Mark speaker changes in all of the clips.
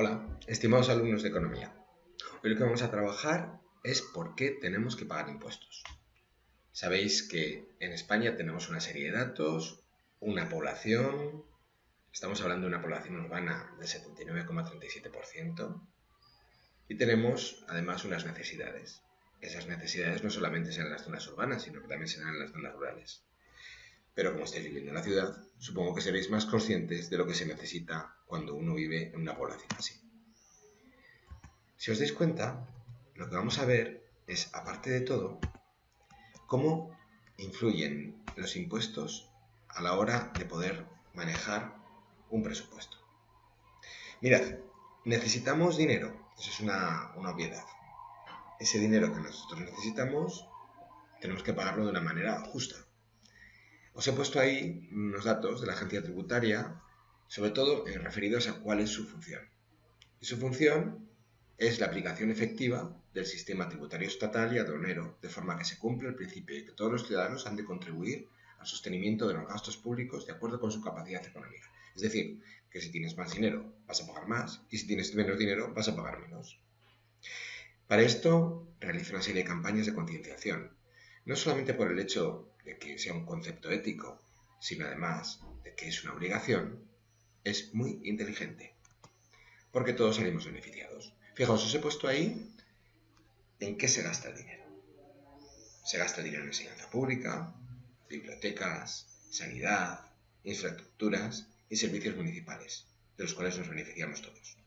Speaker 1: Hola, estimados alumnos de Economía. Hoy lo que vamos a trabajar es por qué tenemos que pagar impuestos. Sabéis que en España tenemos una serie de datos, una población, estamos hablando de una población urbana del 79,37% y tenemos además unas necesidades. Esas necesidades no solamente serán en las zonas urbanas, sino que también serán en las zonas rurales. Pero como estáis viviendo en la ciudad, supongo que seréis más conscientes de lo que se necesita cuando uno vive en una población así. Si os dais cuenta, lo que vamos a ver es, aparte de todo, cómo influyen los impuestos a la hora de poder manejar un presupuesto. Mirad, necesitamos dinero, eso es una obviedad. Ese dinero que nosotros necesitamos tenemos que pagarlo de una manera justa. Os he puesto ahí unos datos de la agencia tributaria, sobre todo referidos a cuál es su función. Y su función es la aplicación efectiva del sistema tributario estatal y aduanero, de forma que se cumple el principio de que todos los ciudadanos han de contribuir al sostenimiento de los gastos públicos de acuerdo con su capacidad económica. Es decir, que si tienes más dinero vas a pagar más y si tienes menos dinero vas a pagar menos. Para esto realiza una serie de campañas de concienciación, no solamente por el hecho de que sea un concepto ético, sino además de que es una obligación, es muy inteligente, porque todos salimos beneficiados. Fijaos, os he puesto ahí en qué se gasta el dinero. Se gasta el dinero en enseñanza pública, bibliotecas, sanidad, infraestructuras y servicios municipales, de los cuales nos beneficiamos todos.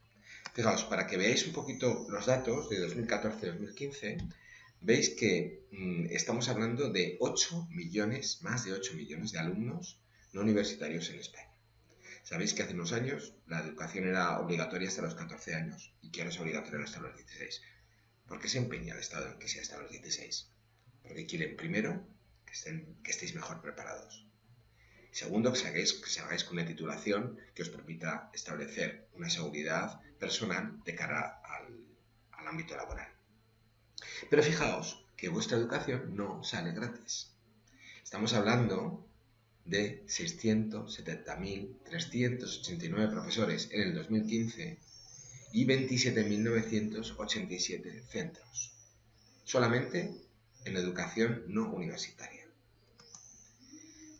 Speaker 1: Fijaos, para que veáis un poquito los datos de 2014-2015, veis que estamos hablando de 8 millones, más de 8 millones de alumnos no universitarios en España. Sabéis que hace unos años la educación era obligatoria hasta los 14 años y que ahora es obligatoria hasta los 16. ¿Por qué se empeña el Estado en que sea hasta los 16? Porque quieren, primero, que estéis mejor preparados. Segundo, que hagáis con una titulación que os permita establecer una seguridad personal de cara al ámbito laboral. Pero fijaos que vuestra educación no sale gratis. Estamos hablando de 670.389 profesores en el 2015 y 27.987 centros, solamente en educación no universitaria.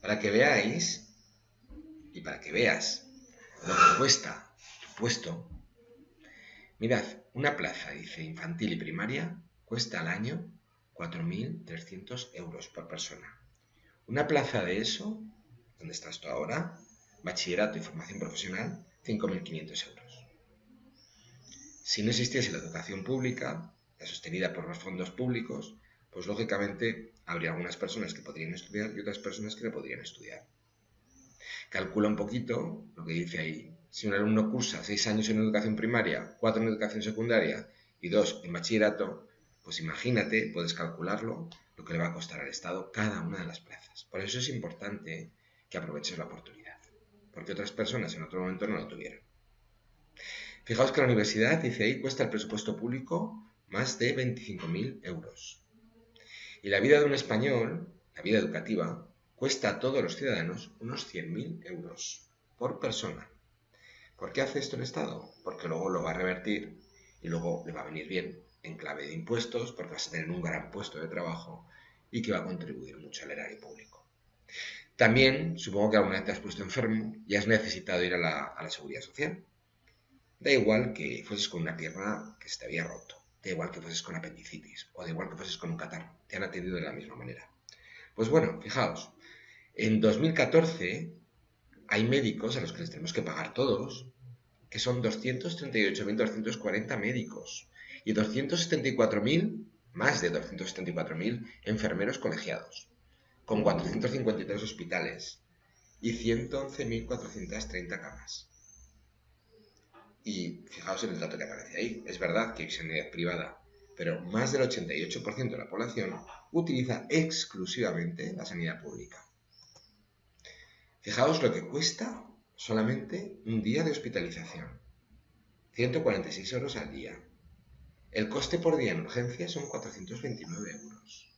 Speaker 1: Para que veáis y para que veas lo que cuesta tu puesto, mirad, una plaza, dice, infantil y primaria, cuesta al año 4.300 euros por persona. Una plaza de eso, donde estás tú ahora, bachillerato y formación profesional, 5.500 euros. Si no existiese la educación pública, la sostenida por los fondos públicos, pues lógicamente habría algunas personas que podrían estudiar y otras personas que no podrían estudiar. Calcula un poquito lo que dice ahí. Si un alumno cursa 6 años en educación primaria, 4 en educación secundaria y 2 en bachillerato, pues imagínate, puedes calcularlo, lo que le va a costar al Estado cada una de las plazas. Por eso es importante que aproveches la oportunidad, porque otras personas en otro momento no lo tuvieron. Fijaos que la universidad, dice ahí, cuesta el presupuesto público más de 25.000 euros. Y la vida de un español, la vida educativa, cuesta a todos los ciudadanos unos 100.000 euros por persona. ¿Por qué hace esto el Estado? Porque luego lo va a revertir y luego le va a venir bien en clave de impuestos, porque vas a tener un gran puesto de trabajo y que va a contribuir mucho al erario público. También, supongo que alguna vez te has puesto enfermo y has necesitado ir a la seguridad social. Da igual que fueses con una pierna que se te había roto, da igual que fueses con apendicitis o da igual que fueses con un catarro, te han atendido de la misma manera. Pues bueno, fijaos, en 2014 hay médicos a los que les tenemos que pagar todos, que son 238.240 médicos y 274.000, más de 274.000 enfermeros colegiados, con 453 hospitales y 111.430 camas. Y fijaos en el dato que aparece ahí. Es verdad que hay sanidad privada, pero más del 88% de la población utiliza exclusivamente la sanidad pública. Fijaos lo que cuesta solamente un día de hospitalización. 146 euros al día. El coste por día en urgencia son 429 euros.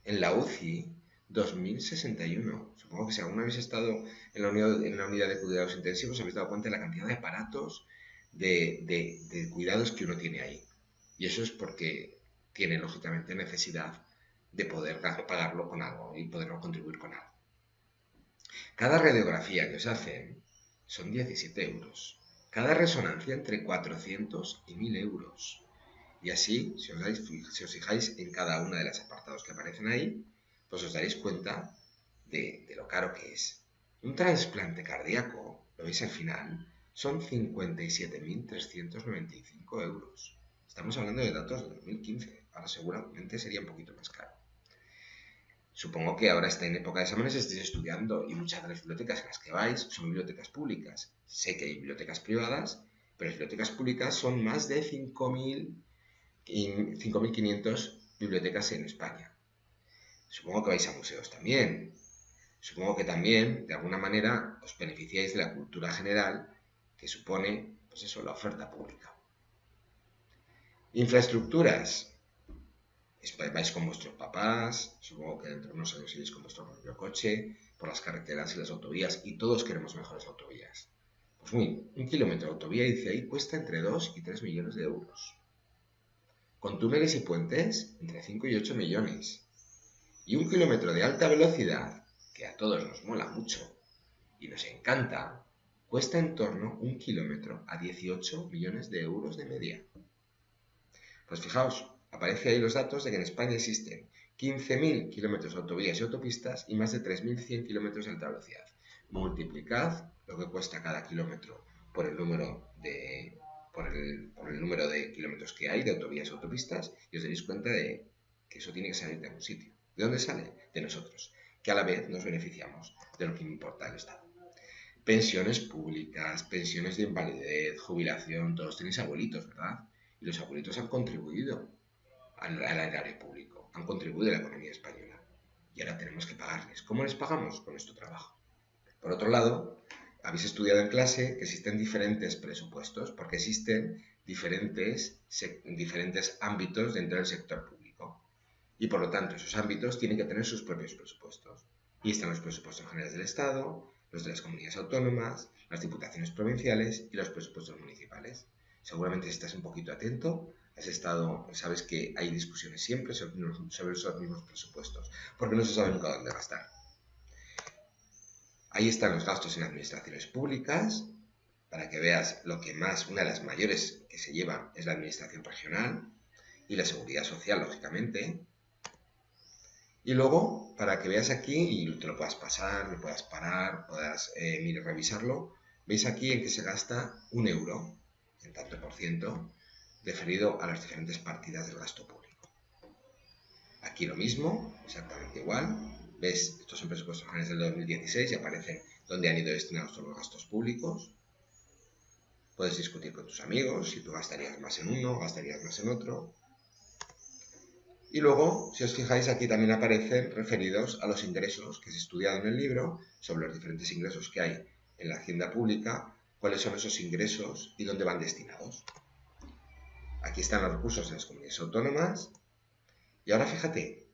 Speaker 1: En la UCI, 2.061. Supongo que si alguna vez habéis estado en la unidad de cuidados intensivos habéis dado cuenta de la cantidad de aparatos, de cuidados que uno tiene ahí. Y eso es porque tiene, lógicamente, necesidad de poder pagarlo con algo y poderlo contribuir con algo. Cada radiografía que os hacen son 17 euros. Cada resonancia entre 400 y 1000 euros. Y así, si os fijáis en cada una de los apartados que aparecen ahí, pues os daréis cuenta de lo caro que es. Un trasplante cardíaco, lo veis al final, son 57.395 euros. Estamos hablando de datos de 2015, ahora seguramente sería un poquito más caro. Supongo que ahora está en época de exámenes, estéis estudiando y muchas de las bibliotecas en las que vais son bibliotecas públicas. Sé que hay bibliotecas privadas, pero las bibliotecas públicas son más de 5.500 bibliotecas en España. Supongo que vais a museos también. Supongo que también, de alguna manera, os beneficiáis de la cultura general que supone, pues eso, la oferta pública. Infraestructuras. Vais con vuestros papás, supongo que dentro de unos años iréis con vuestro propio coche, por las carreteras y las autovías, y todos queremos mejores autovías. Pues muy, un kilómetro de autovía, dice ahí, cuesta entre 2 y 3 millones de euros. Con túneles y puentes, entre 5 y 8 millones. Y un kilómetro de alta velocidad, que a todos nos mola mucho y nos encanta, cuesta en torno un kilómetro a 18 millones de euros de media. Pues fijaos, aparece ahí los datos de que en España existen 15.000 kilómetros de autovías y autopistas y más de 3.100 kilómetros de alta velocidad. Multiplicad lo que cuesta cada kilómetro por el número de kilómetros que hay de autovías y autopistas y os daréis cuenta de que eso tiene que salir de algún sitio. ¿De dónde sale? De nosotros, que a la vez nos beneficiamos de lo que importa el Estado. Pensiones públicas, pensiones de invalidez, jubilación, todos tenéis abuelitos, ¿verdad? Y los abuelitos han contribuido al erario público, han contribuido a la economía española. Y ahora tenemos que pagarles. ¿Cómo les pagamos? Con nuestro trabajo. Por otro lado, habéis estudiado en clase que existen diferentes presupuestos, porque existen diferentes ámbitos dentro del sector público. Y por lo tanto, esos ámbitos tienen que tener sus propios presupuestos. Y están los presupuestos generales del Estado, los de las comunidades autónomas, las diputaciones provinciales y los presupuestos municipales. Seguramente si estás un poquito atento, sabes que hay discusiones siempre sobre esos mismos presupuestos, porque no se sabe nunca dónde gastar. Ahí están los gastos en administraciones públicas, para que veas una de las mayores que se lleva es la administración regional y la seguridad social, lógicamente. Y luego, para que veas aquí y te lo puedas pasar, lo puedas parar, puedas revisarlo, veis aquí en que se gasta 1 euro, en tanto por ciento, referido a las diferentes partidas del gasto público. Aquí lo mismo, exactamente igual. ¿Ves? Estos son presupuestos generales del 2016 y aparecen dónde han ido destinados todos los gastos públicos. Puedes discutir con tus amigos si tú gastarías más en uno, gastarías más en otro. Y luego, si os fijáis, aquí también aparecen referidos a los ingresos que se ha estudiado en el libro, sobre los diferentes ingresos que hay en la hacienda pública, cuáles son esos ingresos y dónde van destinados. Aquí están los recursos de las comunidades autónomas. Y ahora fíjate,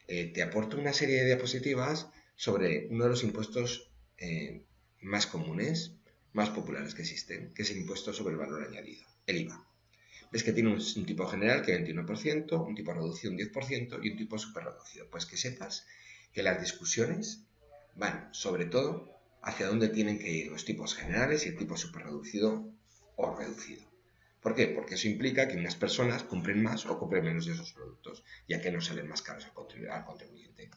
Speaker 1: te aporto una serie de diapositivas sobre uno de los impuestos más comunes, más populares que existen, que es el impuesto sobre el valor añadido, el IVA. Ves que tiene un tipo general que es 21%, un tipo reducido un 10% y un tipo súper reducido. Pues que sepas que las discusiones van sobre todo hacia dónde tienen que ir los tipos generales y el tipo súper reducido o reducido. ¿Por qué? Porque eso implica que unas personas compren más o compren menos de esos productos, ya que no salen más caros al contribuyente.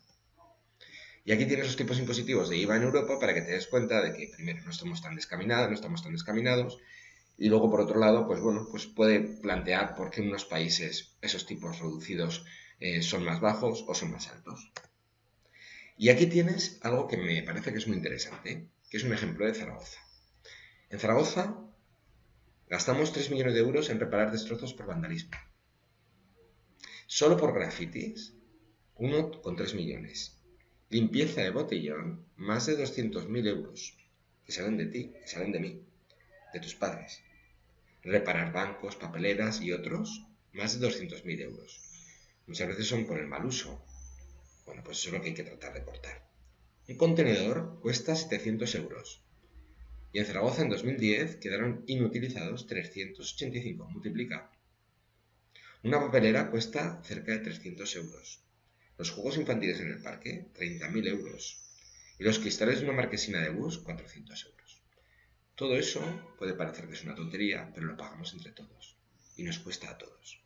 Speaker 1: Y aquí tienes los tipos impositivos de IVA en Europa para que te des cuenta de que primero no estamos tan descaminados, y luego, por otro lado, pues puede plantear por qué en unos países esos tipos reducidos son más bajos o son más altos. Y aquí tienes algo que me parece que es muy interesante, que es un ejemplo de Zaragoza. En Zaragoza gastamos 3 millones de euros en reparar destrozos por vandalismo. Solo por grafitis, 1,3 millones. Limpieza de botellón, más de 200.000 euros, que salen de ti, que salen de mí, de tus padres. Reparar bancos, papeleras y otros, más de 200.000 euros. Muchas veces son por el mal uso. Bueno, pues eso es lo que hay que tratar de cortar. Un contenedor cuesta 700 euros. Y en Zaragoza en 2010 quedaron inutilizados 385. Multiplica. Una papelera cuesta cerca de 300 euros. Los juegos infantiles en el parque, 30.000 euros. Y los cristales de una marquesina de bus, 400 euros. Todo eso puede parecer que es una tontería, pero lo pagamos entre todos. Y nos cuesta a todos.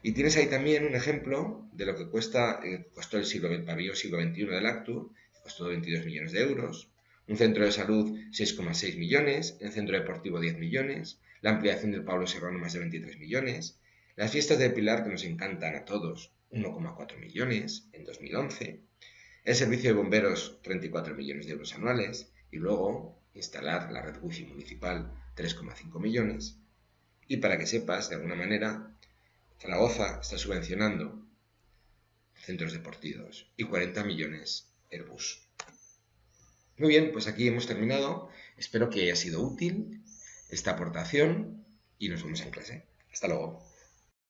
Speaker 1: Y tienes ahí también un ejemplo de lo que costó el pabellón siglo XXI del Actur, que costó 22 millones de euros, un centro de salud 6,6 millones, el centro deportivo 10 millones, la ampliación del Pablo Serrano más de 23 millones, las fiestas de Pilar que nos encantan a todos 1,4 millones en 2011, el servicio de bomberos 34 millones de euros anuales y luego instalar la red wifi municipal 3,5 millones. Y para que sepas, de alguna manera, Zaragoza está subvencionando centros deportivos y 40 millones Airbus. Muy bien, pues aquí hemos terminado. Espero que haya sido útil esta aportación y nos vemos en clase. Hasta luego.